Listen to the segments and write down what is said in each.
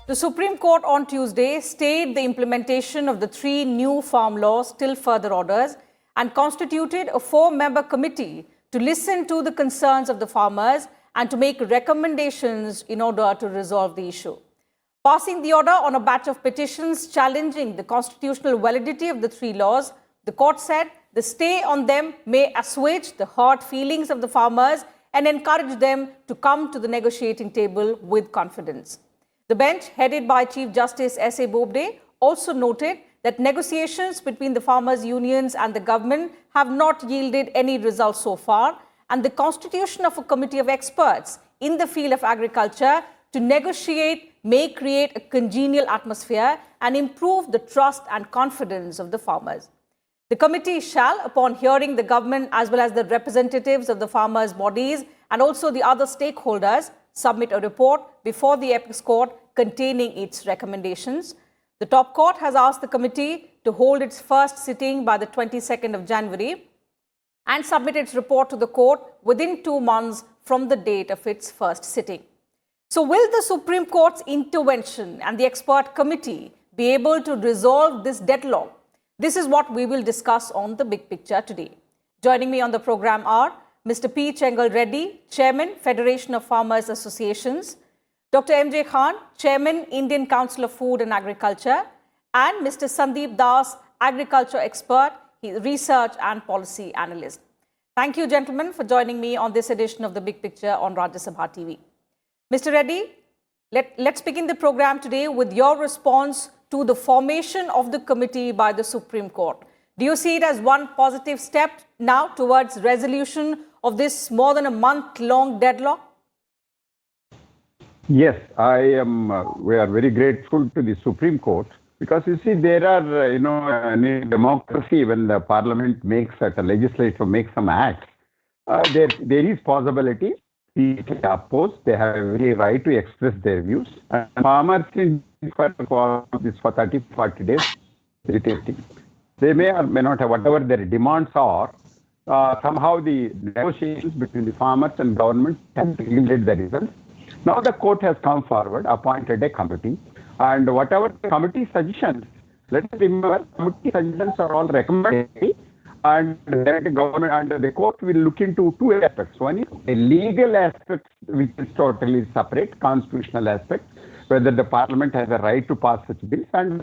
The Supreme Court on Tuesday stayed the implementation of the 3 new farm laws till further orders and constituted a 4-member committee to listen to the concerns of the farmers and to make recommendations in order to resolve the issue. Passing the order on a batch of petitions challenging the constitutional validity of the 3 laws, the court said the stay on them may assuage the hurt feelings of the farmers and encourage them to come to the negotiating table with confidence. The bench, headed by Chief Justice S.A. Bobde, also noted that negotiations between the farmers' unions and the government have not yielded any results so far, and the constitution of a committee of experts in the field of agriculture to negotiate may create a congenial atmosphere and improve the trust and confidence of the farmers. The committee shall, upon hearing the government as well as the representatives of the farmers' bodies and also the other stakeholders, submit a report before the Apex Court containing its recommendations. The top court has asked the committee to hold its first sitting by the 22nd of January and submit its report to the court within 2 months from the date of its first sitting. So will the Supreme Court's intervention and the expert committee be able to resolve this deadlock? This is what we will discuss on The Big Picture today. Joining me on the program are Mr. P. Chengal Reddy, Chairman, Federation of Farmers Associations, Dr. M.J. Khan, Chairman, Indian Council of Food and Agriculture, and Mr. Sandeep Das, Agriculture Expert, Research and Policy Analyst. Thank you, gentlemen, for joining me on this edition of The Big Picture on Rajya Sabha TV. Mr. Reddy, let's begin the program today with your response to the formation of the committee by the Supreme Court. Do you see it as one positive step now towards resolution of this more than a month-long deadlock? Yes, we are very grateful to the Supreme Court because you see there are, in democracy when the parliament makes the legislature makes some acts, there is possibility people oppose, they have every right to express their views. And farmers in for 30-40 days irritating. They may or may not have whatever their demands are. Somehow the negotiations between the farmers and government have yielded the results. Now the court has come forward, appointed a committee, and whatever the committee suggestions, let us remember, committee suggestions are all recommended, and the government and the court will look into 2 aspects. One is a legal aspect, which is totally separate, constitutional aspect, whether the parliament has a right to pass such bills, and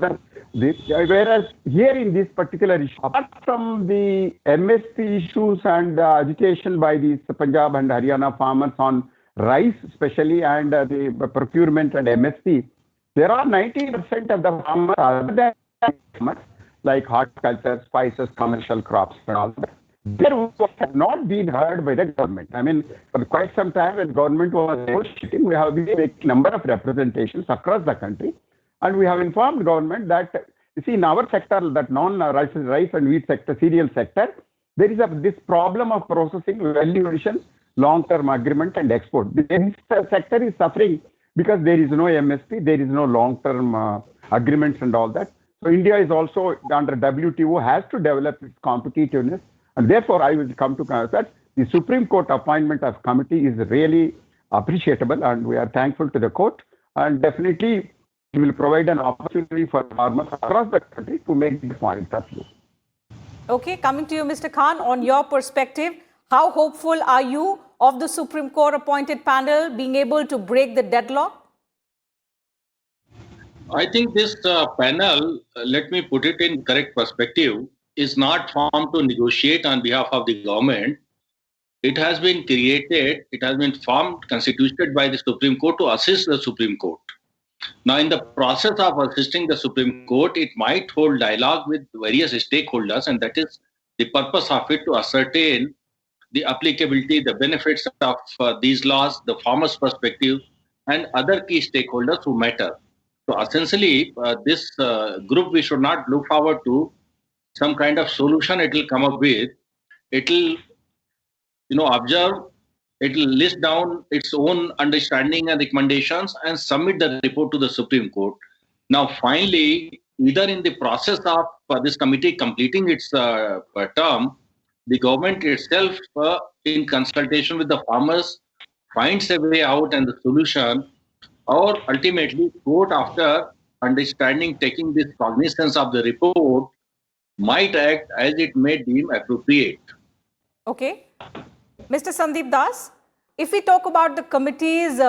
whereas here in this particular issue, apart from the MSP issues and agitation by the Punjab and Haryana farmers on rice especially and the procurement and MSP, there are 90% of the farmers other than farmers like horticulture, spices, commercial crops and all that. Their voice has not been heard by the government. I mean, for quite some time when government was negotiating, we have been making a number of representations across the country, and we have informed government that, you see, in our sector, that non-rice and wheat sector, cereal sector, there is this problem of processing, value addition, long-term agreement and export. This sector is suffering because there is no MSP, there is no long-term agreements and all that. So India is also under WTO has to develop its competitiveness. And therefore, I will come to that the Supreme Court appointment of committee is really appreciable, and we are thankful to the court. And definitely, it will provide an opportunity for farmers across the country to make the point of view. Okay, coming to you, Mr. Khan, on your perspective, how hopeful are you of the Supreme Court appointed panel being able to break the deadlock? I think this panel, let me put it in correct perspective, is not formed to negotiate on behalf of the government. It has been created, it has been formed, constituted by the Supreme Court to assist the Supreme Court. Now, in the process of assisting the Supreme Court, it might hold dialogue with various stakeholders, and that is the purpose of it, to ascertain the applicability, the benefits of these laws, the farmers' perspective, and other key stakeholders who matter. So essentially, this group, we should not look forward to some kind of solution it will come up with. It will, observe, it will list down its own understanding and recommendations and submit the report to the Supreme Court. Now, finally, either in the process of this committee completing its term, the government itself, in consultation with the farmers, finds a way out and the solution or ultimately court, after understanding, taking this cognizance of the report, might act as it may deem appropriate. Okay. Mr. Sandeep Das, if we talk about the committee's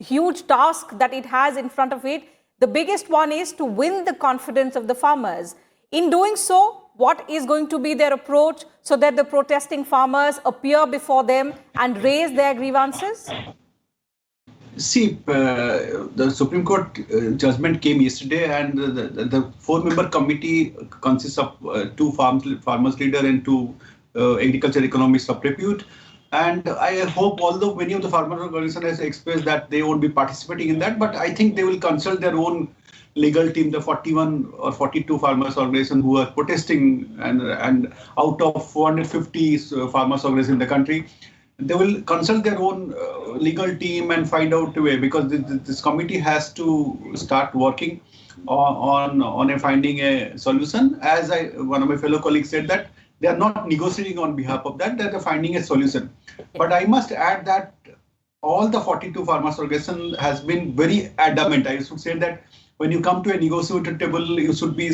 huge task that it has in front of it, the biggest one is to win the confidence of the farmers. In doing so, what is going to be their approach so that the protesting farmers appear before them and raise their grievances? See, the Supreme Court judgment came yesterday, and the four-member committee consists of two farmers leader and two agriculture economists of repute. And I hope, although many of the farmer organizations has expressed that they won't be participating in that, but I think they will consult their own legal team, the 41 or 42 farmers organizations who are protesting, and out of 450 farmers organizations in the country, they will consult their own legal team and find out a way, because this committee has to start working on finding a solution. As one of my fellow colleagues said, that they are not negotiating on behalf of that, they are finding a solution. But I must add that all the 42 farmers organizations has been very adamant. I should say that when you come to a negotiated table, there should be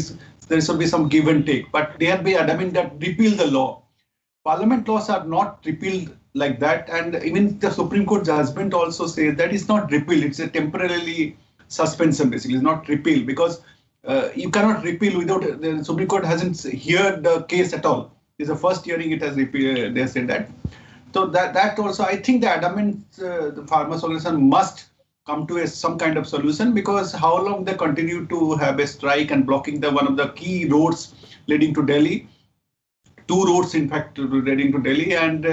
some give and take. But they have been adamant that repeal the law. Parliament laws are not repealed like that, and even the Supreme Court judgment also says that it's not repealed, it's a temporarily suspension, basically. It's not repeal, because you cannot repeal without, the Supreme Court hasn't heard the case at all. It's the first hearing it has repealed, they said that. So that also, I think the adamant the farmers organization must come to some kind of solution, because how long they continue to have a strike and blocking one of the key roads leading to Delhi, two roads in fact leading to Delhi, and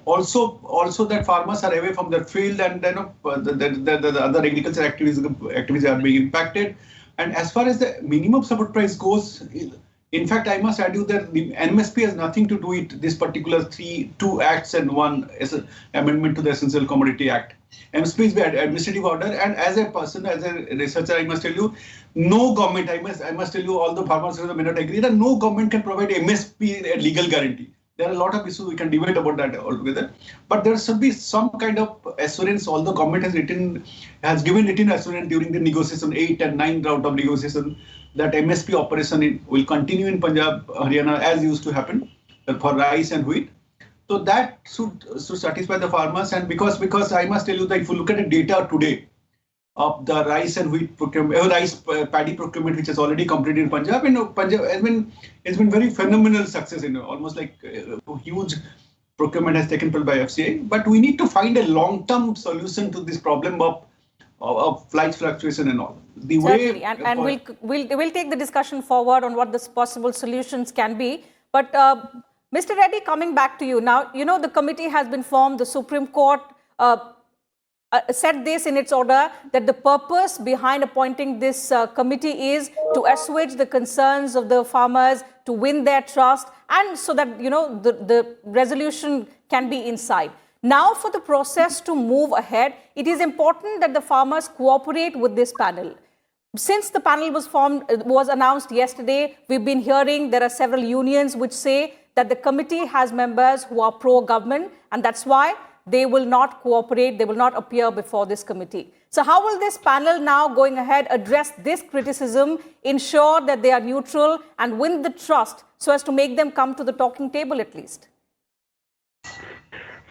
also that farmers are away from their field, and then the other agriculture activities are being impacted. And as far as the minimum support price goes, in fact, I must add you that the MSP has nothing to do with this particular two acts and one amendment to the Essential Commodity Act. MSP is the administrative order, and as a person, as a researcher, I must tell you, no government, I must tell you, all the farmers may not agree that no government can provide MSP a legal guarantee. There are a lot of issues we can debate about that altogether, but there should be some kind of assurance. Although government has given written assurance during the negotiation 8 and 9 round of negotiation that MSP operation will continue in Punjab, Haryana as used to happen for rice and wheat. So that should satisfy the farmers, and because I must tell you that if you look at the data today of the rice and wheat procurement, paddy procurement, which is already completed in Punjab, Punjab has been very phenomenal success. Almost like a huge procurement has taken place by FCI. But we need to find a long-term solution to this problem of price fluctuation and all. Certainly, and we'll take the discussion forward on what the possible solutions can be. But Mr. Reddy, coming back to you now, the committee has been formed. The Supreme Court said this in its order, that the purpose behind appointing this committee is to assuage the concerns of the farmers, to win their trust, and so that the resolution can be in sight. Now, for the process to move ahead, it is important that the farmers cooperate with this panel. Since the panel was announced yesterday, we've been hearing there are several unions which say that the committee has members who are pro-government, and that's why they will not cooperate, they will not appear before this committee. So how will this panel now going ahead address this criticism, ensure that they are neutral and win the trust so as to make them come to the talking table at least?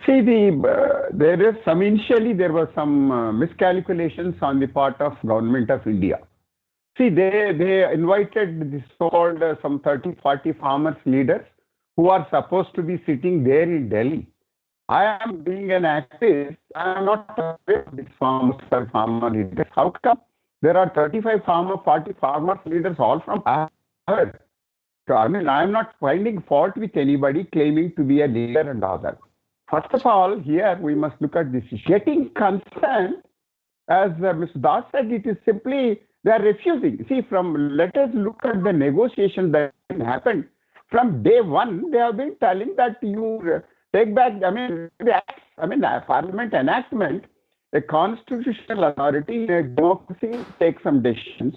See, initially there were some miscalculations on the part of Government of India. See, they invited this so-called some 30-40 farmers leaders who are supposed to be sitting there in Delhi. I am being an activist. I am not aware of these farmer leaders. How come there are 35 40 farmers leaders all from Bihar? So, I mean, I am not finding fault with anybody claiming to be a leader and all that. First of all, here we must look at this. Getting concerned, as Mr. Das said, it is simply they are refusing. See, let us look at the negotiations that happened. From day one, they have been telling that you take back, Parliament enactment, a constitutional authority, a democracy takes some decisions.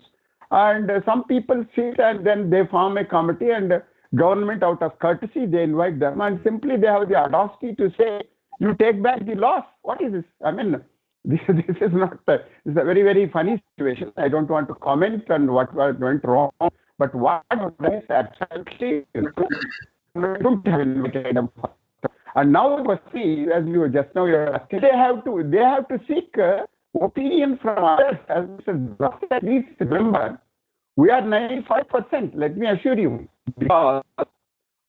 And some people sit and then they form a committee, and government, out of courtesy, they invite them, and simply they have the audacity to say, you take back the laws. What is this? I mean, This is not, it's a very, very funny situation. I don't want to comment on what went wrong, but what is absolutely, I don't have invited them. And now, see, as you just now you're asking, they have to seek opinion from others. As Mr. Ross said, please remember, we are 95%, let me assure you, because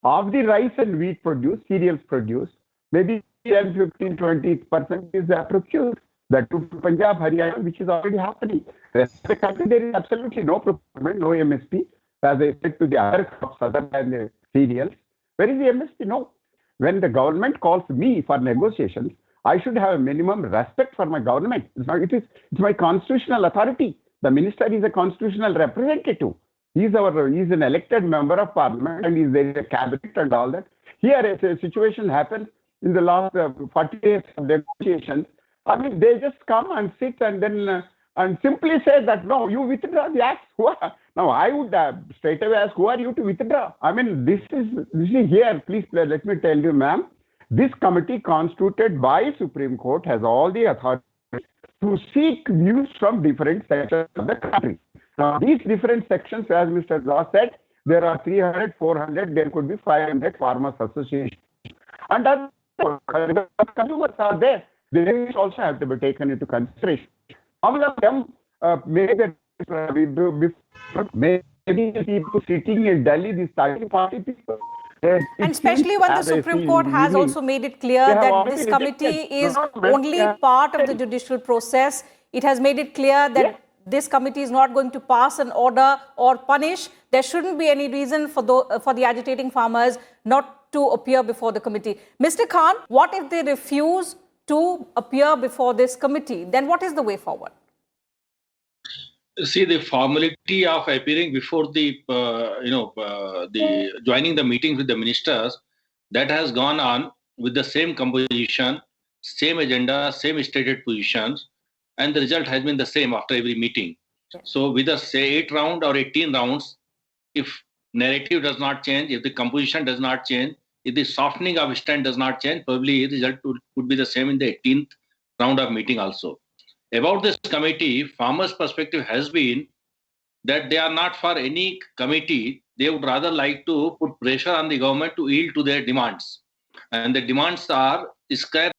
of the rice and wheat produced, cereals produced, maybe 10, 15, 20% is procured. That to Punjab, Haryana, which is already happening. The country, there is absolutely no procurement, no MSP, as I said to the other crops other than the cereals. Where is the MSP? No. When the government calls me for negotiations, I should have a minimum respect for my government. It's my constitutional authority. The minister is a constitutional representative. He's an elected member of parliament, and there is a cabinet and all that. Here, a situation happens in the last 40 days of negotiations. I mean, they just come and sit and then and simply say that, no, you withdraw the acts. Now, I would straight away ask, who are you to withdraw? I mean, this is here. Please, let me tell you, ma'am, this committee constituted by Supreme Court has all the authority to seek views from different sections of the country. Now, these different sections, as Mr. Ross said, there are 300, 400, there could be 500 farmers associations. And other consumers are there. They also have to be taken into consideration. All of them maybe people sitting in Delhi, these 30-40 people. And especially when the Supreme Court has also made it clear that this committee is only part of the judicial process. It has made it clear that this committee is not going to pass an order or punish. There shouldn't be any reason for the agitating farmers not to appear before the committee. Mr. Khan, what if they refuse to appear before this committee? Then what is the way forward? See, the formality of appearing before the joining the meetings with the ministers, that has gone on with the same composition, same agenda, same stated positions, and the result has been the same after every meeting. So whether say 8 rounds or 18 rounds, if narrative does not change, if the composition does not change, if the softening of stand does not change, probably the result would be the same in the 18th round of meeting also. About this committee, farmers' perspective has been that they are not for any committee. They would rather like to put pressure on the government to yield to their demands. And the demands are scrap